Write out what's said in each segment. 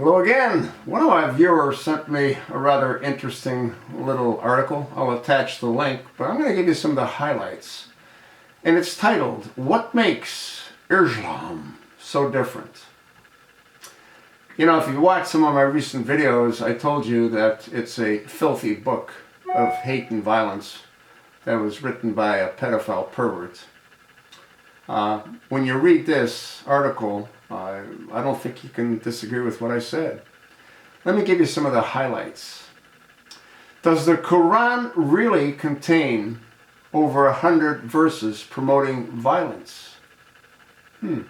Hello again. One of my viewers sent me a rather interesting little article. I'll attach the link, but I'm going to give you some of the highlights. And it's titled, What Makes Islam So Different? You know, if you watch some of my recent videos, I told you that it's a filthy book of hate and violence that was written by a pedophile pervert. When you read this article, I don't think you can disagree with what I said. Let me give you some of the highlights. Does the Koran really contain over 100 verses promoting violence? The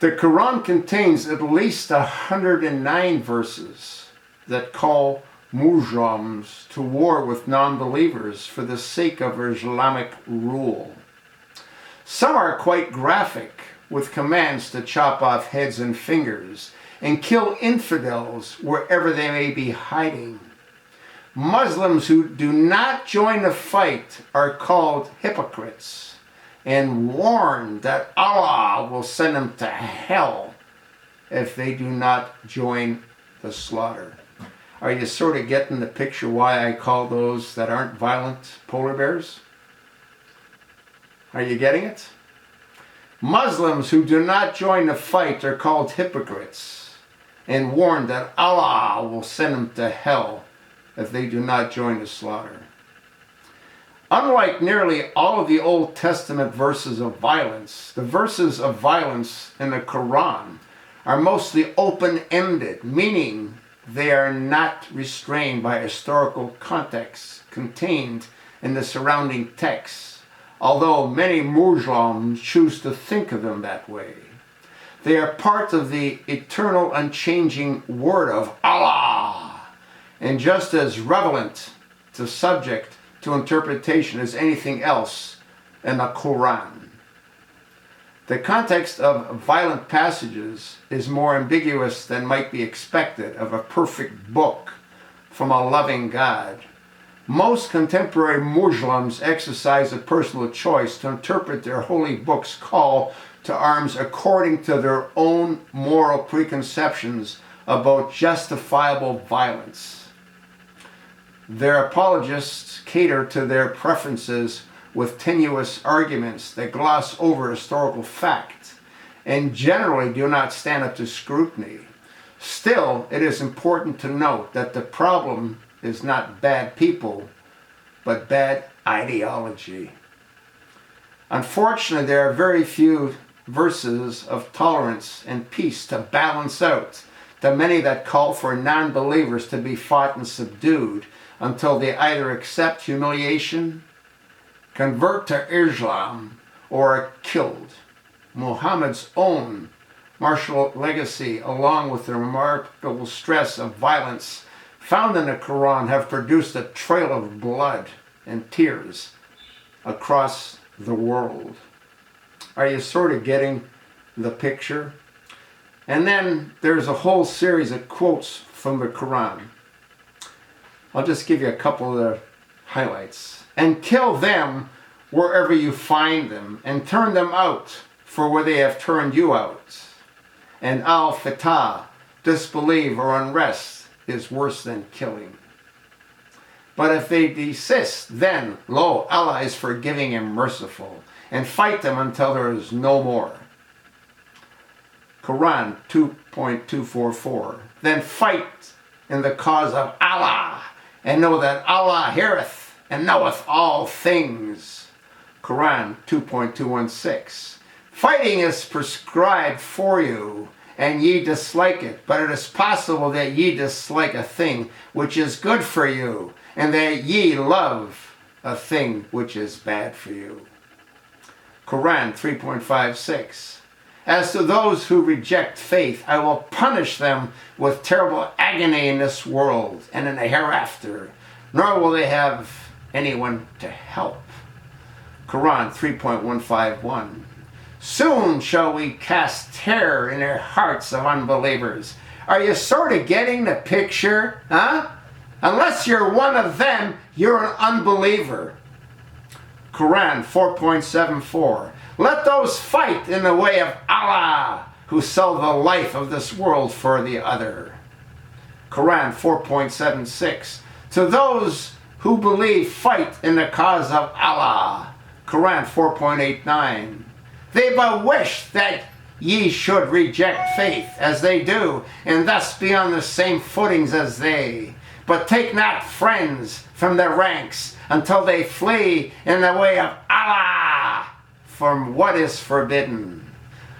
Quran contains at least 109 verses that call Muslims to war with non-believers for the sake of Islamic rule. Some are quite graphic, with commands to chop off heads and fingers and kill infidels wherever they may be hiding. Muslims who do not join the fight are called hypocrites and warned that Allah will send them to hell if they do not join the slaughter. Are you sort of getting the picture why I call those that aren't violent polar bears? Are you getting it? Muslims who do not join the fight are called hypocrites and warned that Allah will send them to hell if they do not join the slaughter. Unlike nearly all of the Old Testament verses of violence, the verses of violence in the Quran are mostly open-ended, meaning they are not restrained by historical context contained in the surrounding texts, although many Muslims choose to think of them that way. They are part of the eternal unchanging word of Allah, and just as relevant to subject to interpretation as anything else in the Quran. The context of violent passages is more ambiguous than might be expected of a perfect book from a loving God. Most contemporary Muslims exercise a personal choice to interpret their holy book's call to arms according to their own moral preconceptions about justifiable violence. Their apologists cater to their preferences with tenuous arguments that gloss over historical fact and generally do not stand up to scrutiny. Still, it is important to note that the problem is not bad people, but bad ideology. Unfortunately, there are very few verses of tolerance and peace to balance out the many that call for non-believers to be fought and subdued until they either accept humiliation, convert to Islam, or are killed. Muhammad's own martial legacy, along with the remarkable stress of violence found in the Quran, have produced a trail of blood and tears across the world. Are you sort of getting the picture? And then there's a whole series of quotes from the Quran. I'll just give you a couple of the highlights. And kill them wherever you find them, and turn them out for where they have turned you out. And al-fitah, disbelief or unrest, is worse than killing. But if they desist, then, lo, Allah is forgiving and merciful, and fight them until there is no more. Quran 2.244. Then fight in the cause of Allah, and know that Allah heareth and knoweth all things. Quran 2.216. Fighting is prescribed for you, and ye dislike it, but it is possible that ye dislike a thing which is good for you, and that ye love a thing which is bad for you. Quran 3.56. As to those who reject faith, I will punish them with terrible agony in this world and in the hereafter, nor will they have anyone to help. Quran 3.151. Soon shall we cast terror in their hearts of unbelievers. Are you sort of getting the picture? Unless you're one of them, you're an unbeliever. Quran 4.74. Let those fight in the way of Allah who sell the life of this world for the other. Koran 4.76. To those who believe, fight in the cause of Allah. Koran 4.89. They but wish that ye should reject faith as they do, and thus be on the same footings as they. But take not friends from their ranks until they flee in the way of Allah from what is forbidden.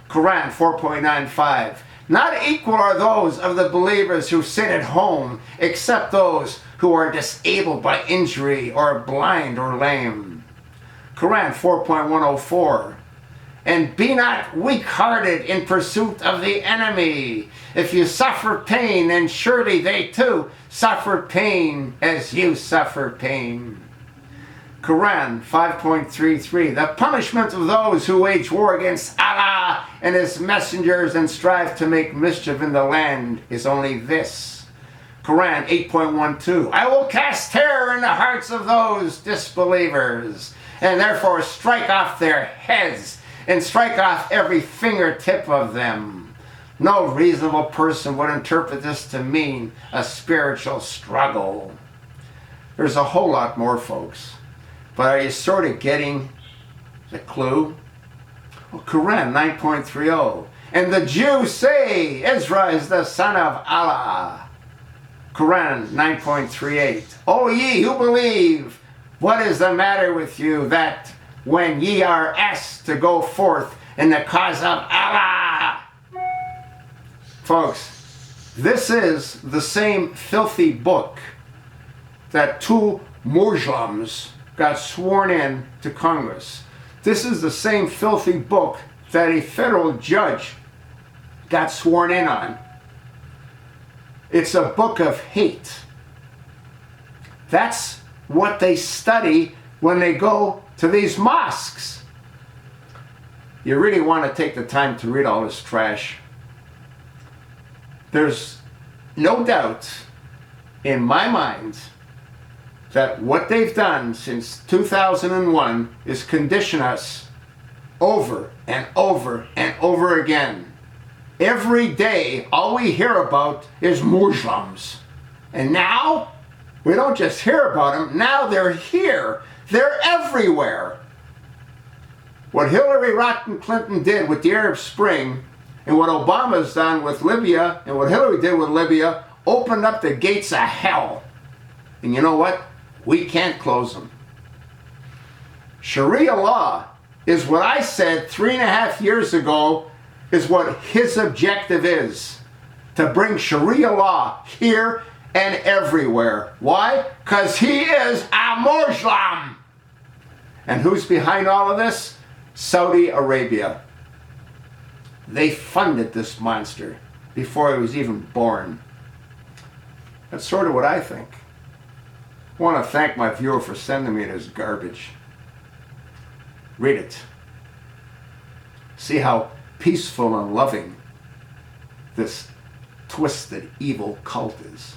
Koran 4.95. Not equal are those of the believers who sit at home, except those who are disabled by injury or blind or lame. Koran 4.104. And be not weak-hearted in pursuit of the enemy. If you suffer pain, then surely they too suffer pain as you suffer pain. Koran 5.33. The punishment of those who wage war against Allah and His messengers and strive to make mischief in the land is only this. Koran 8.12. I will cast terror in the hearts of those disbelievers, and therefore strike off their heads and strike off every fingertip of them. No reasonable person would interpret this to mean a spiritual struggle. There's a whole lot more, folks. But are you sort of getting the clue? Well, Koran 9.30. And the Jews say, Israel is the son of Allah. Koran 9.38. O ye who believe, what is the matter with you that when ye are asked to go forth in the cause of Allah? Folks, this is the same filthy book that two Muslims got sworn in to Congress. This is the same filthy book that a federal judge got sworn in on. It's a book of hate. That's what they study when they go to these mosques. You really want to take the time to read all this trash. There's no doubt in my mind that what they've done since 2001 is condition us over and over and over again. Every day, all we hear about is Muslims. And now, we don't just hear about them, now they're here. They're everywhere. What Hillary Rodham Clinton did with the Arab Spring, and what Obama's done with Libya, and what Hillary did with Libya, opened up the gates of hell. And you know what? We can't close them. Sharia law is what I said 3.5 years ago is what his objective is. To bring Sharia law here and everywhere. Why? Because he is a Muslim. And who's behind all of this? Saudi Arabia. They funded this monster before he was even born. That's sort of what I think. I want to thank my viewer for sending me this garbage. Read it. See how peaceful and loving this twisted, evil cult is.